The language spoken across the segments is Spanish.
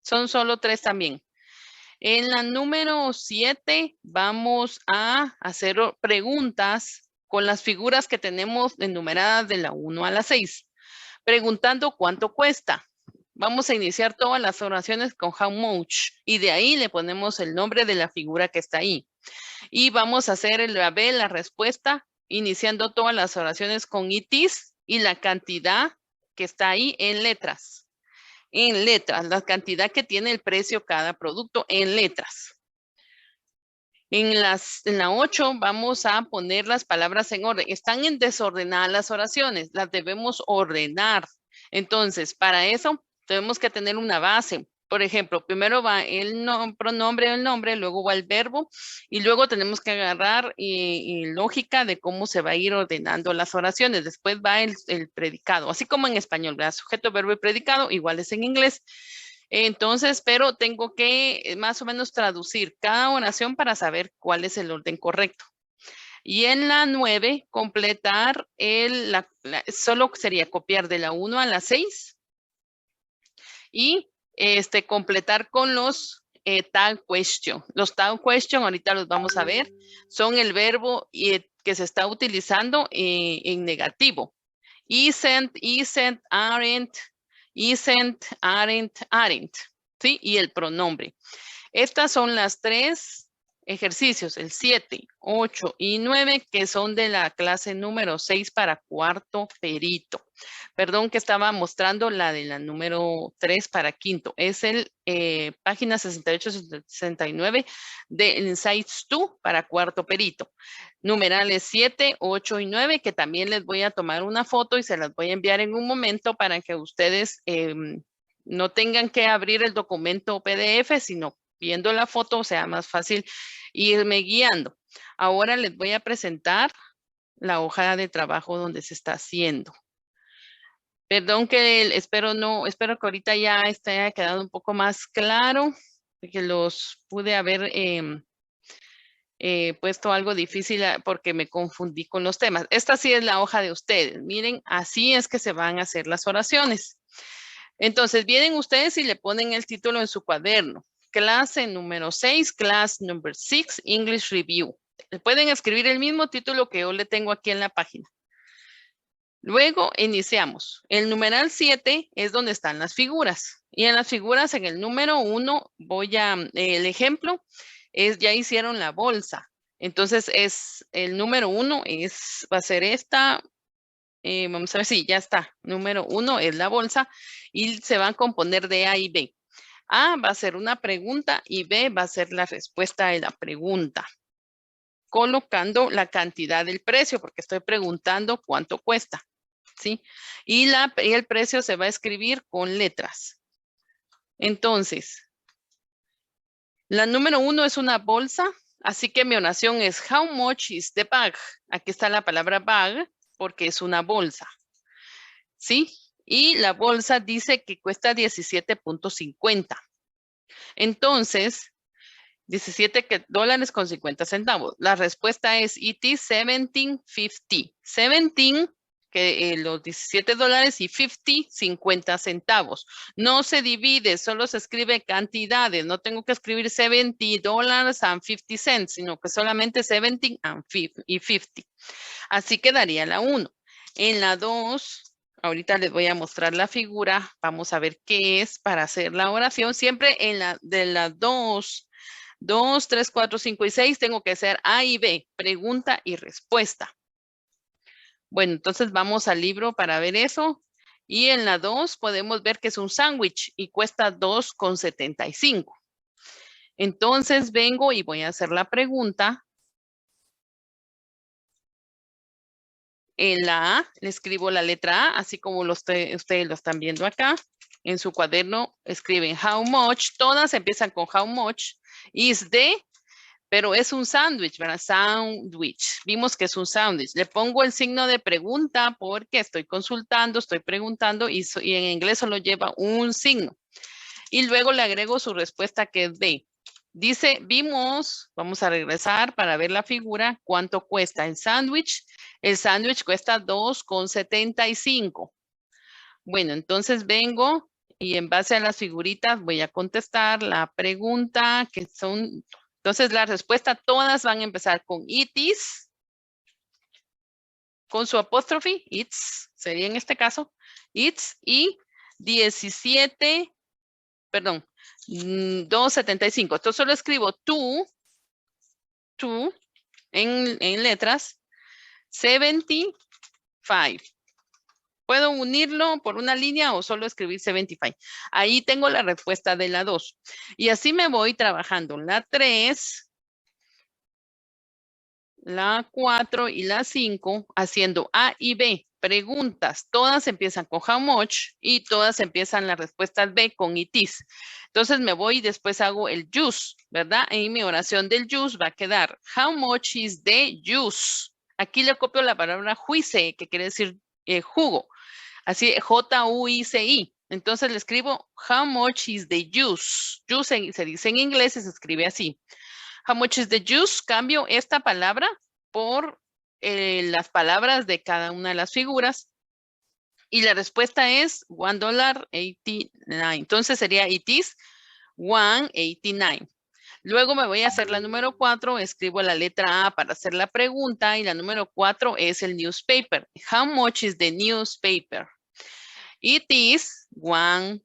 Son solo 3 también. En la número 7 vamos a hacer preguntas con las figuras que tenemos enumeradas de la 1 a la 6. Preguntando cuánto cuesta. Vamos a iniciar todas las oraciones con how much y de ahí le ponemos el nombre de la figura que está ahí. Y vamos a hacer la respuesta iniciando todas las oraciones con it is y la cantidad que está ahí en letras. En letras, la cantidad que tiene el precio cada producto en letras. En la 8 vamos a poner las palabras en orden. Están en desordenadas las oraciones, las debemos ordenar. Entonces, para eso tenemos que tener una base. Por ejemplo, primero va el pronombre del nombre, luego va el verbo y luego tenemos que agarrar lógica de cómo se va a ir ordenando las oraciones. Después va el predicado, así como en español, ¿verdad? Sujeto, verbo y predicado, iguales en inglés. Entonces, pero tengo que más o menos traducir cada oración para saber cuál es el orden correcto. Y en la 9, completar solo sería copiar de la 1 a la 6 y completar con los tag question. Los tag question, ahorita los vamos a ver, son el verbo que se está utilizando en negativo. Isn't, aren't, isn't, aren't, ¿sí? Y el pronombre. Estas son las 3 ejercicios, el 7, 8 y 9, que son de la clase número 6 para cuarto perito. Perdón que estaba mostrando la de la número 3 para quinto. Es el página 68-69 de Insights 2 para cuarto perito. Numerales 7, 8 y 9, que también les voy a tomar una foto y se las voy a enviar en un momento para que ustedes no tengan que abrir el documento PDF, sino viendo la foto sea más fácil irme guiando. Ahora les voy a presentar la hoja de trabajo donde se está haciendo. Perdón que espero que ahorita ya haya quedado un poco más claro, que los pude haber puesto algo difícil porque me confundí con los temas. Esta sí es la hoja de ustedes. Miren, así es que se van a hacer las oraciones. Entonces, vienen ustedes y le ponen el título en su cuaderno. Clase número 6, class number 6, English Review. Pueden escribir el mismo título que yo le tengo aquí en la página. Luego iniciamos. El numeral 7 es donde están las figuras. Y en las figuras, en el número 1, el ejemplo es, ya hicieron la bolsa. Entonces, el número 1 va a ser esta. Vamos a ver si ya está. Número 1 es la bolsa y se van a componer de A y B. A va a ser una pregunta y B va a ser la respuesta de la pregunta. Colocando la cantidad del precio porque estoy preguntando cuánto cuesta. ¿Sí? Y el precio se va a escribir con letras. Entonces, la número 1 es una bolsa, así que mi oración es how much is the bag? Aquí está la palabra bag porque es una bolsa. ¿Sí? Y la bolsa dice que cuesta 17.50. Entonces, 17 dólares con 50 centavos. La respuesta es it is 17.50. 17, que los 17 dólares y 50 centavos. No se divide, solo se escribe cantidades. No tengo que escribir 70 dólares and 50 cents, sino que solamente 70 y 50. Así quedaría la 1. En la 2, ahorita les voy a mostrar la figura. Vamos a ver qué es para hacer la oración. Siempre de las 2, 3, 4, 5 y 6 tengo que hacer A y B, pregunta y respuesta. Bueno, entonces vamos al libro para ver eso. Y en la 2 podemos ver que es un sándwich y cuesta 2.75. Entonces vengo y voy a hacer la pregunta. En la A le escribo la letra A, así como ustedes lo están viendo acá. En su cuaderno escriben how much. Todas empiezan con how much. Is the, pero es un sándwich, ¿verdad? Sándwich. Vimos que es un sándwich. Le pongo el signo de pregunta porque estoy consultando, estoy preguntando y en inglés solo lleva un signo. Y luego le agrego su respuesta que es de. Dice, vamos a regresar para ver la figura, cuánto cuesta el sándwich. El sándwich cuesta 2.75. Bueno, entonces vengo y en base a las figuritas voy a contestar la pregunta que son, entonces la respuesta todas van a empezar con it is, con su apóstrofe, it's, sería en este caso, it's y 17, perdón, 275. Entonces solo escribo to en letras, 75. Puedo unirlo por una línea o solo escribir 75. Ahí tengo la respuesta de la 2. Y así me voy trabajando la 3, la 4 y la 5, haciendo A y B. Preguntas, todas empiezan con how much y todas empiezan las respuestas B con it is. Entonces me voy y después hago el juice, ¿verdad? En mi oración del juice va a quedar how much is the juice. Aquí le copio la palabra juice, que quiere decir jugo. Así, J-U-I-C-I. Entonces le escribo how much is the juice. Juice se dice en inglés y se escribe así. How much is the juice? Cambio esta palabra por las palabras de cada una de las figuras. Y la respuesta es $1.89. Entonces sería it is $1.89. Luego me voy a hacer la número 4, escribo la letra A para hacer la pregunta y la número 4 es el newspaper. How much is the newspaper? It is one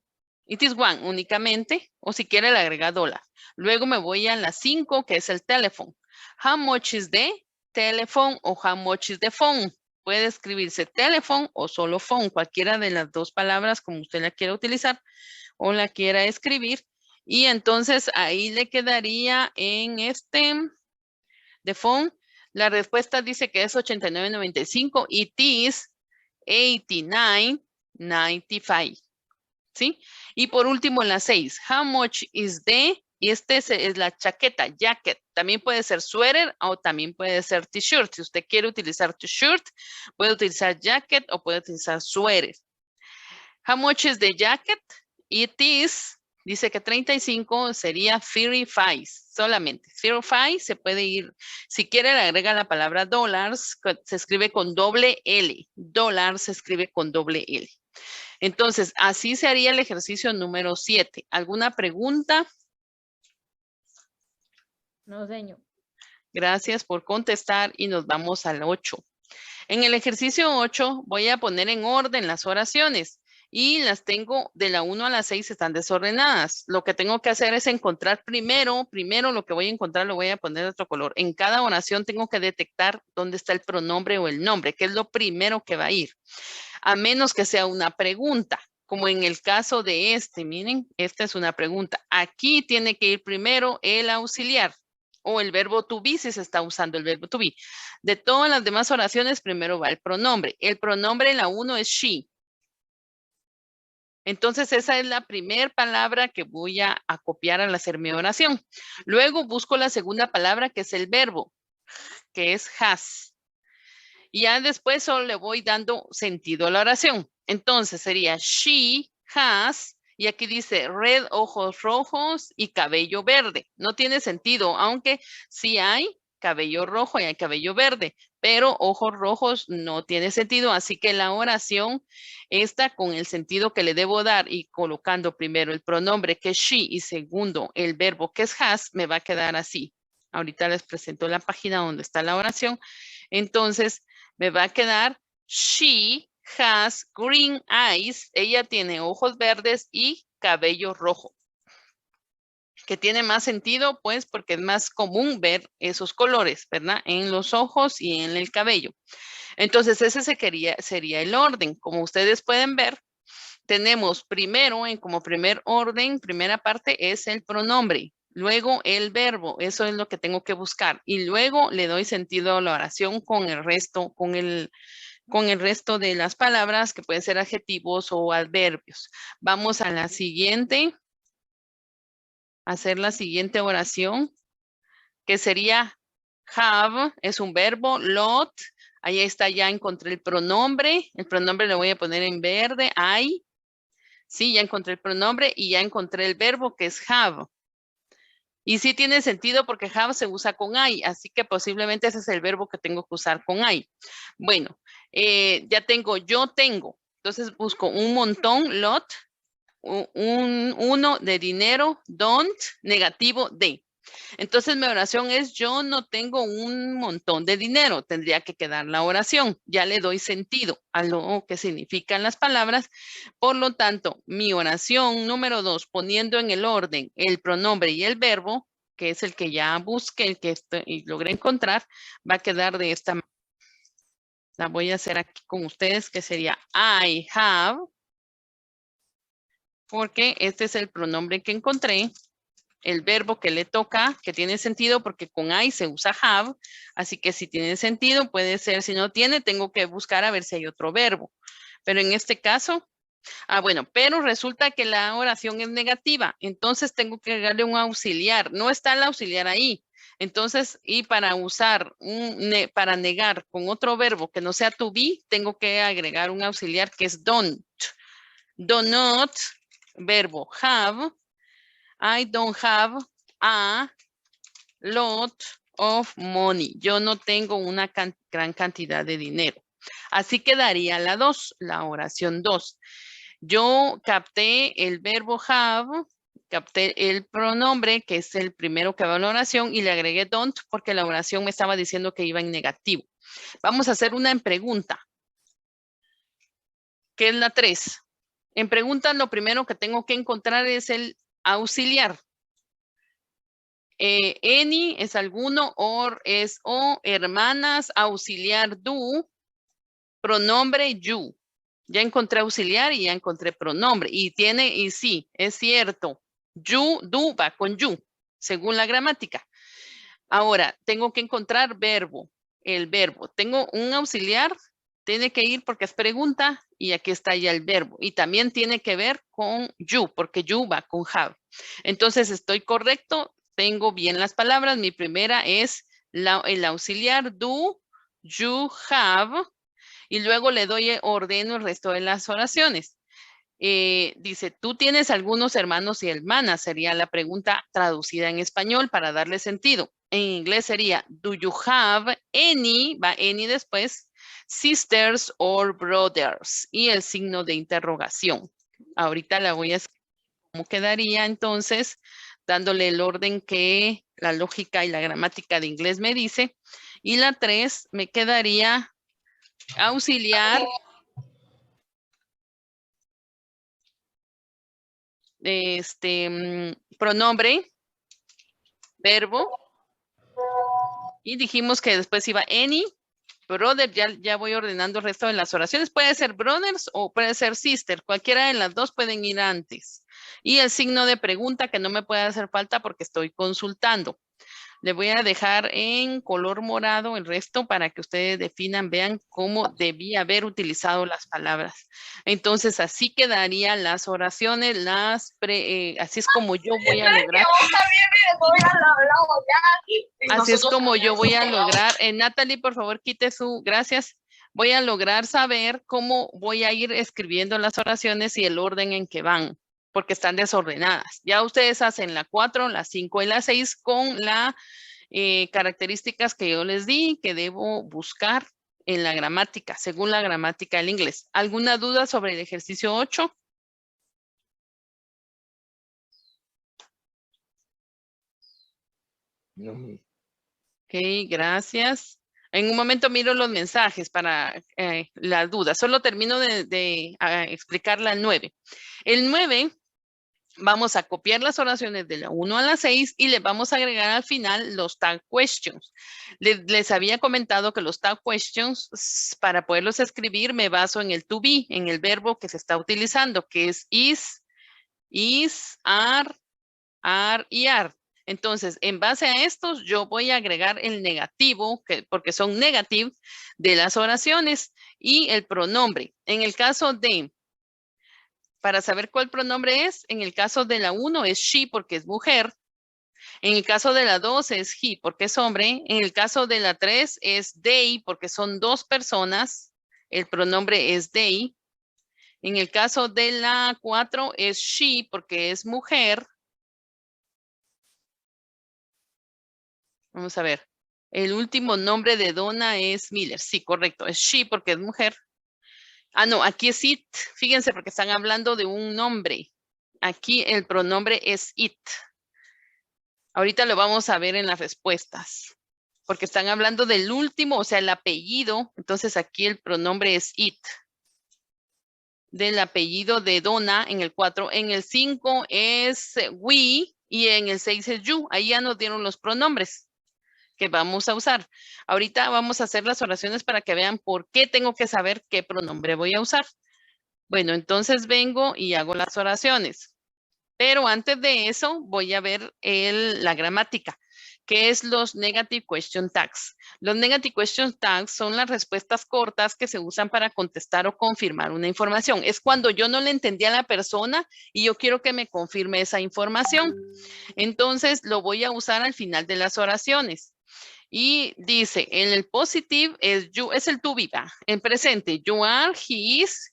únicamente, o si quiere le agrega $. Luego me voy a la 5, que es el teléfono. How much is the telephone o how much is the phone? Puede escribirse telephone o solo phone, cualquiera de las dos palabras como usted la quiera utilizar o la quiera escribir. Y entonces ahí le quedaría en de phone. La respuesta dice que es 89.95. It is 89.95. ¿Sí? Y por último en la 6. How much is the? Y es la chaqueta, jacket. También puede ser suéter o también puede ser t-shirt. Si usted quiere utilizar t-shirt, puede utilizar jacket o puede utilizar suéter. How much is the jacket? It is, dice que 35 sería 35 solamente. 35 se puede ir, si quiere le agrega la palabra dollars, se escribe con doble L. Dólar se escribe con doble L. Entonces, así se haría el ejercicio número 7. ¿Alguna pregunta? No, señor. Gracias por contestar y nos vamos al 8. En el ejercicio 8 voy a poner en orden las oraciones y las tengo de la 1 a la 6 están desordenadas. Lo que tengo que hacer es encontrar primero lo que voy a encontrar lo voy a poner de otro color. En cada oración tengo que detectar dónde está el pronombre o el nombre, que es lo primero que va a ir. A menos que sea una pregunta, como en el caso de miren, esta es una pregunta. Aquí tiene que ir primero el auxiliar o el verbo to be si se está usando el verbo to be. De todas las demás oraciones, primero va el pronombre. El pronombre en la 1 es she. Entonces, esa es la primera palabra que voy a copiar al hacer mi oración. Luego busco la segunda palabra que es el verbo, que es has. Y ya después solo le voy dando sentido a la oración. Entonces sería she has, y aquí dice red, ojos rojos y cabello verde. No tiene sentido, aunque sí hay cabello rojo y hay cabello verde, pero ojos rojos no tiene sentido. Así que la oración está con el sentido que le debo dar y colocando primero el pronombre que es she y segundo el verbo que es has, me va a quedar así. Ahorita les presento la página donde está la oración. Entonces, me va a quedar she has green eyes. Ella tiene ojos verdes y cabello rojo. Que tiene más sentido, pues, porque es más común ver esos colores, ¿verdad? En los ojos y en el cabello. Entonces, ese sería el orden. Como ustedes pueden ver, tenemos primero, como primer orden, primera parte es el pronombre. Luego el verbo, eso es lo que tengo que buscar. Y luego le doy sentido a la oración con el resto, con el resto de las palabras que pueden ser adjetivos o adverbios. Vamos a la siguiente, hacer la siguiente oración, que sería have, es un verbo, lot, ahí está, ya encontré el pronombre le voy a poner en verde, I, sí, ya encontré el pronombre y ya encontré el verbo que es have. Y sí tiene sentido porque have se usa con I, así que posiblemente ese es el verbo que tengo que usar con I. Bueno, ya tengo, yo tengo. Entonces busco un montón, lot, un uno de dinero, don't, negativo de. Entonces mi oración es, yo no tengo un montón de dinero, tendría que quedar la oración, ya le doy sentido a lo que significan las palabras. Por lo tanto, mi oración número 2, poniendo en el orden el pronombre y el verbo, que es el que ya busqué, el que y logré encontrar, va a quedar de esta manera. La voy a hacer aquí con ustedes, que sería I have, porque este es el pronombre que encontré, el verbo que le toca, que tiene sentido porque con I se usa have, así que si tiene sentido puede ser, si no tiene, tengo que buscar a ver si hay otro verbo. Pero en este caso, bueno, pero resulta que la oración es negativa, entonces tengo que agregarle un auxiliar, no está el auxiliar ahí. Entonces, y para usar, para negar con otro verbo que no sea to be, tengo que agregar un auxiliar que es don't. Do not, verbo have, I don't have a lot of money. Yo no tengo una gran cantidad de dinero. Así quedaría la 2, la oración 2. Yo capté el verbo have, capté el pronombre, que es el primero que va en la oración, y le agregué don't porque la oración me estaba diciendo que iba en negativo. Vamos a hacer una en pregunta, que es la 3. En pregunta, lo primero que tengo que encontrar es el auxiliar. Any es alguno, or es o, hermanas, auxiliar do, pronombre you. Ya encontré auxiliar y ya encontré pronombre. Y sí, es cierto. You, do va con you, según la gramática. Ahora, tengo que encontrar verbo. El verbo. Tengo un auxiliar, tiene que ir porque es pregunta y aquí está ya el verbo. Y también tiene que ver con you, porque you va con have. Entonces, estoy correcto. Tengo bien las palabras. Mi primera es el auxiliar do, you have, y luego le doy ordeno el resto de las oraciones. Dice, ¿tú tienes algunos hermanos y hermanas? Sería la pregunta traducida en español para darle sentido. En inglés sería, do you have any, va any después, sisters or brothers? Y el signo de interrogación. Ahorita la voy a escribir cómo quedaría entonces, dándole el orden que la lógica y la gramática de inglés me dice. Y la 3 me quedaría auxiliar, pronombre, verbo, y dijimos que después iba any, brother, ya voy ordenando el resto de las oraciones. Puede ser brothers o puede ser sister, cualquiera de las dos pueden ir antes. Y el signo de pregunta que no me puede hacer falta porque estoy consultando. Le voy a dejar en color morado el resto para que ustedes definan, vean cómo debía haber utilizado las palabras. Entonces, así quedarían las oraciones, así es como yo voy a lograr. Así es como yo voy a lograr. Natalie, por favor, quite su, gracias. Voy a lograr saber cómo voy a ir escribiendo las oraciones y el orden en que van, porque están desordenadas. Ya ustedes hacen la 4, la 5 y la 6 con las características que yo les di, que debo buscar en la gramática, según la gramática del inglés. ¿Alguna duda sobre el ejercicio 8? No. Ok, gracias. En un momento miro los mensajes para las dudas. Solo termino de explicar la 9. El 9, vamos a copiar las oraciones de la 1 a la 6 y le vamos a agregar al final los tag questions. Les había comentado que los tag questions, para poderlos escribir, me baso en el to be, en el verbo que se está utilizando, que es is, are y are. Entonces, en base a estos, yo voy a agregar el negativo, porque son negative, de las oraciones y el pronombre. En el caso de, para saber cuál pronombre es, en el caso de la 1 es she porque es mujer. En el caso de la 2 es he porque es hombre. En el caso de la 3 es they porque son dos personas. El pronombre es they. En el caso de la 4 es she porque es mujer. Vamos a ver. El último nombre de Donna es Miller. Sí, correcto. Es she porque es mujer. No, aquí es it. Fíjense porque están hablando de un nombre. Aquí el pronombre es it. Ahorita lo vamos a ver en las respuestas, porque están hablando del último, o sea, el apellido. Entonces aquí el pronombre es it. Del apellido de Donna en el 4. En el 5 es we y en el 6 es you. Ahí ya nos dieron los pronombres que vamos a usar. Ahorita vamos a hacer las oraciones para que vean por qué tengo que saber qué pronombre voy a usar. Bueno, entonces vengo y hago las oraciones. Pero antes de eso voy a ver la gramática, que es los negative question tags. Los negative question tags son las respuestas cortas que se usan para contestar o confirmar una información. Es cuando yo no le entendí a la persona y yo quiero que me confirme esa información. Entonces lo voy a usar al final de las oraciones. Y dice, en el positive es you, es el to be, en presente, you are, he is,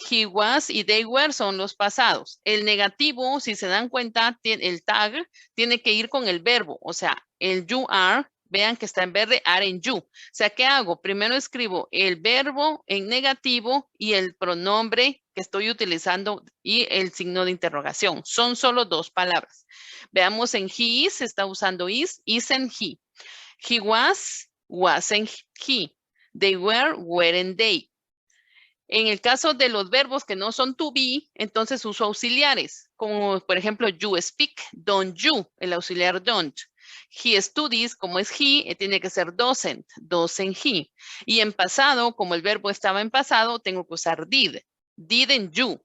he was y they were son los pasados. El negativo, si se dan cuenta, el tag tiene que ir con el verbo, o sea, el you are, vean que está en verde, are en you. O sea, ¿qué hago? Primero escribo el verbo en negativo y el pronombre que estoy utilizando y el signo de interrogación. Son solo dos palabras. Veamos en he is, se está usando isn't he. He was, wasn't he. They were, weren't they. En el caso de los verbos que no son to be, entonces uso auxiliares, como por ejemplo, you speak, don't you, el auxiliar don't. He studies, como es he, tiene que ser doesn't he. Y en pasado, como el verbo estaba en pasado, tengo que usar didn't you.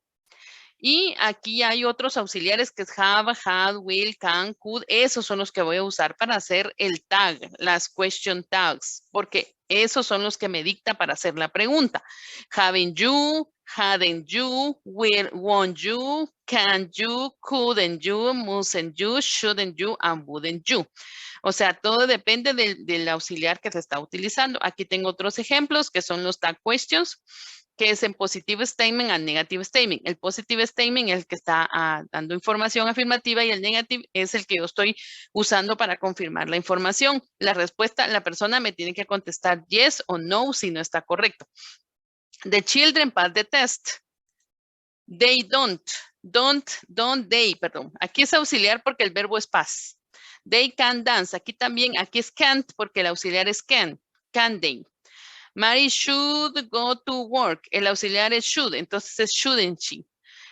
Y aquí hay otros auxiliares que es have, had, will, can, could. Esos son los que voy a usar para hacer el tag, las question tags, porque esos son los que me dicta para hacer la pregunta. Haven't you, hadn't you, will, won't you, can you, couldn't you, mustn't you, shouldn't you, and wouldn't you. O sea, todo depende del auxiliar que se está utilizando. Aquí tengo otros ejemplos que son los tag questions, que es en positive statement and negative statement. El positive statement es el que está dando información afirmativa y el negative es el que yo estoy usando para confirmar la información. La respuesta, la persona me tiene que contestar yes o no si no está correcto. The children pass the test. They don't, they, perdón. Aquí es auxiliar porque el verbo es pass. They can dance. Aquí también, aquí es can't porque el auxiliar es can they. Mary should go to work. El auxiliar es should, entonces es shouldn't she.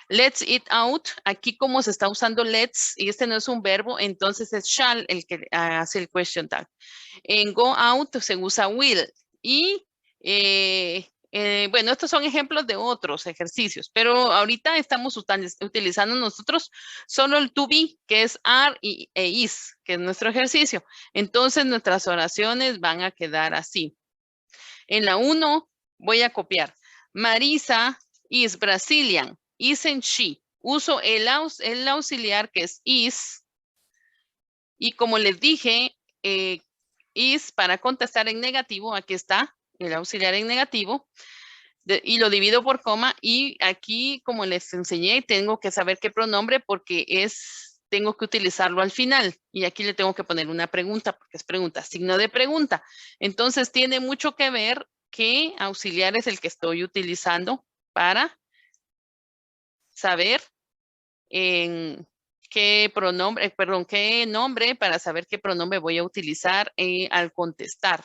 Let's eat out. Aquí como se está usando let's y este no es un verbo, entonces es shall el que hace el question tag. En go out se usa will. Y bueno, estos son ejemplos de otros ejercicios, pero ahorita estamos utilizando nosotros solo el to be, que es are e is, que es nuestro ejercicio. Entonces nuestras oraciones van a quedar así. En la 1 voy a copiar. Marisa is Brazilian. Isn't she? Uso el auxiliar que es is. Y como les dije, is para contestar en negativo. Aquí está el auxiliar en negativo. Y lo divido por coma. Y aquí, como les enseñé, tengo que saber qué pronombre porque tengo que utilizarlo al final. Y aquí le tengo que poner una pregunta porque es pregunta, signo de pregunta. Entonces tiene mucho que ver qué auxiliar es el que estoy utilizando para saber en qué pronombre, qué nombre para saber qué pronombre voy a utilizar al contestar.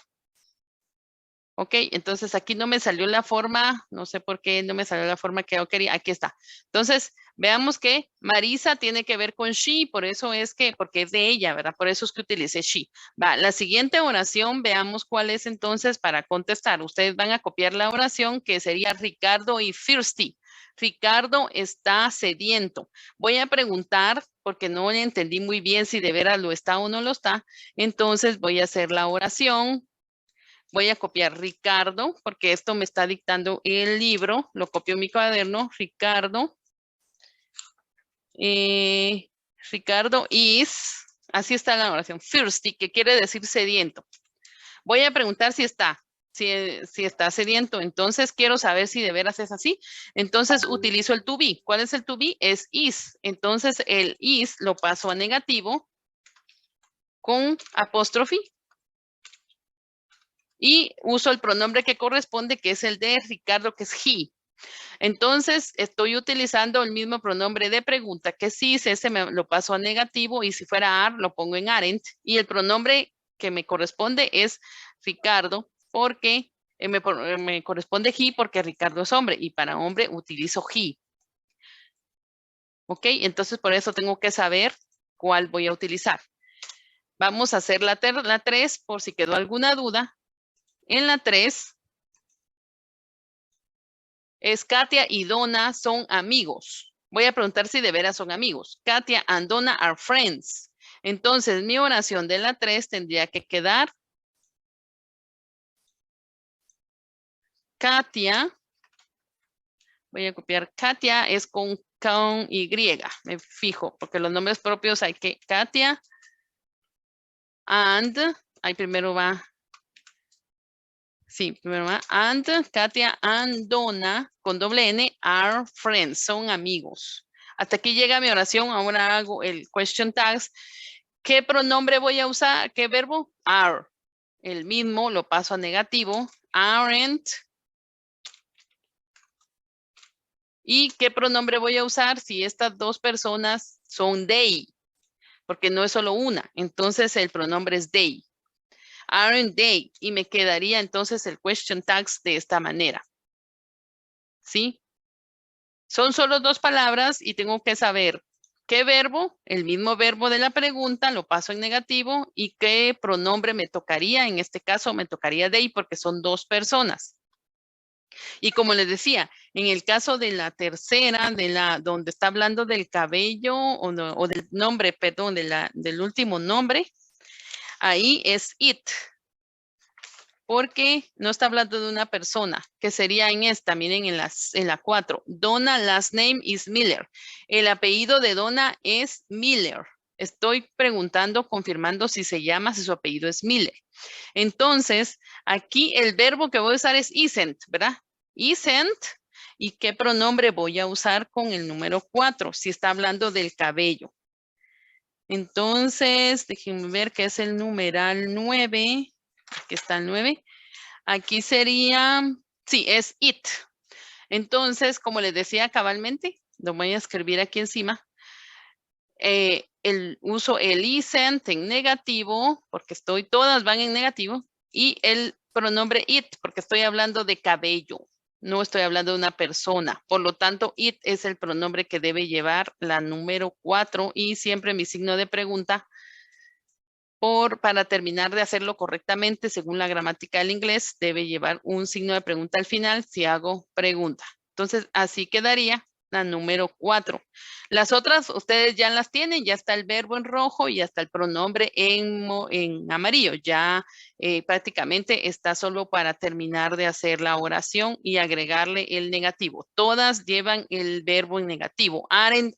Ok, entonces aquí no me salió la forma, no sé por qué no me salió la forma que yo quería, aquí está. Entonces, veamos que Marisa tiene que ver con she, por eso es que, porque es de ella, ¿verdad? Por eso es que utilicé she. Va, la siguiente oración, veamos cuál es entonces para contestar. Ustedes van a copiar la oración que sería Ricardo y thirsty. Ricardo está sediento. Voy a preguntar, porque no le entendí muy bien si de veras lo está o no lo está. Entonces voy a hacer la oración. Voy a copiar Ricardo, porque esto me está dictando el libro. Lo copio en mi cuaderno. Ricardo. Ricardo is, así está la oración, thirsty, que quiere decir sediento. Voy a preguntar si está sediento. Entonces, quiero saber si de veras es así. Entonces, utilizo el to be. ¿Cuál es el to be? Es is. Entonces, el is lo paso a negativo con apóstrofe. Y uso el pronombre que corresponde, que es el de Ricardo, que es he. Entonces, estoy utilizando el mismo pronombre de pregunta que si ese me lo paso a negativo y si fuera are, lo pongo en aren't. Y el pronombre que me corresponde es Ricardo, porque me corresponde he porque Ricardo es hombre y para hombre utilizo he. ¿Ok? Entonces, por eso tengo que saber cuál voy a utilizar. Vamos a hacer la 3 por si quedó alguna duda. En la 3 es Katia y Donna son amigos. Voy a preguntar si de veras son amigos. Katia and Donna are friends. Entonces, mi oración de la 3 tendría que quedar Katia. Voy a copiar. Katia es con Y. Me fijo, porque los nombres propios hay que Katia and. Ahí primero va. Sí, primero va. And Katia and Donna con doble N are friends. Son amigos. Hasta aquí llega mi oración. Ahora hago el question tags. ¿Qué pronombre voy a usar? ¿Qué verbo? Are. El mismo lo paso a negativo. Aren't. ¿Y qué pronombre voy a usar si estas dos personas son they? Porque no es solo una. Entonces el pronombre es they. Aren't they? Y me quedaría entonces el question tags de esta manera. ¿Sí? Son solo dos palabras y tengo que saber qué verbo, el mismo verbo de la pregunta, lo paso en negativo y qué pronombre me tocaría. En este caso me tocaría they porque son dos personas. Y como les decía, en el caso de la tercera, donde está hablando del cabello o del nombre, perdón, del último nombre, ahí es it. Porque no está hablando de una persona, que sería en esta, miren en la 4. Donna last name is Miller. El apellido de Donna es Miller. Estoy preguntando, confirmando si su apellido es Miller. Entonces, aquí el verbo que voy a usar es isn't, ¿verdad? Isn't. ¿Y qué pronombre voy a usar con el número 4? Si está hablando del cabello. Entonces, déjenme ver qué es el numeral 9. Aquí está el 9. Aquí sería, sí, es it. Entonces, como les decía cabalmente, lo voy a escribir aquí encima. Uso el isn't en negativo, porque todas van en negativo, y el pronombre it, porque estoy hablando de cabello, no estoy hablando de una persona. Por lo tanto, it es el pronombre que debe llevar la número 4 y siempre mi signo de pregunta para terminar de hacerlo correctamente según la gramática del inglés, debe llevar un signo de pregunta al final si hago pregunta. Entonces, así quedaría la número 4. Las otras, ustedes ya las tienen, ya está el verbo en rojo y ya está el pronombre en amarillo. Ya prácticamente está solo para terminar de hacer la oración y agregarle el negativo. Todas llevan el verbo en negativo. Aren't,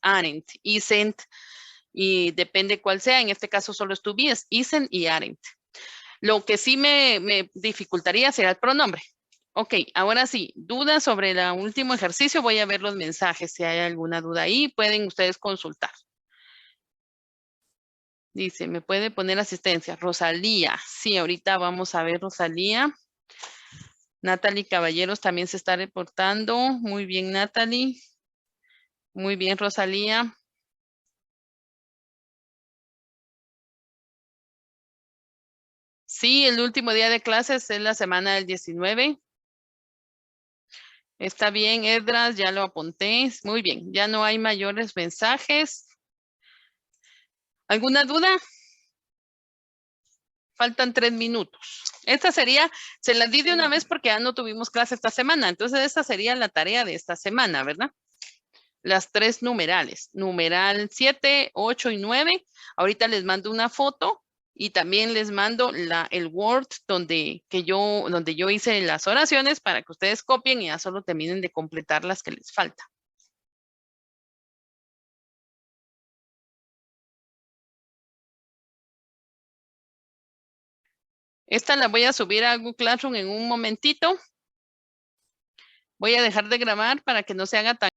isn't, y depende cuál sea. En este caso solo estuvieras, isn't y aren't. Lo que sí me dificultaría será el pronombre. Ok, ahora sí, dudas sobre el último ejercicio. Voy a ver los mensajes. Si hay alguna duda ahí, pueden ustedes consultar. Dice, ¿me puede poner asistencia? Rosalía. Sí, ahorita vamos a ver Rosalía. Natalie Caballeros también se está reportando. Muy bien, Natalie. Muy bien, Rosalía. Sí, el último día de clases es la semana del 19. Está bien, Edras, ya lo apunté. Muy bien, ya no hay mayores mensajes. ¿Alguna duda? Faltan 3 minutos. Esta sería, se las di de una vez porque ya no tuvimos clase esta semana. Entonces, esta sería la tarea de esta semana, ¿verdad? Las 3 numerales. Numeral 7, 8 y 9. Ahorita les mando una foto y también les mando el Word donde yo hice las oraciones para que ustedes copien y ya solo terminen de completar las que les falta. Esta la voy a subir a Google Classroom en un momentito. Voy a dejar de grabar para que no se haga tan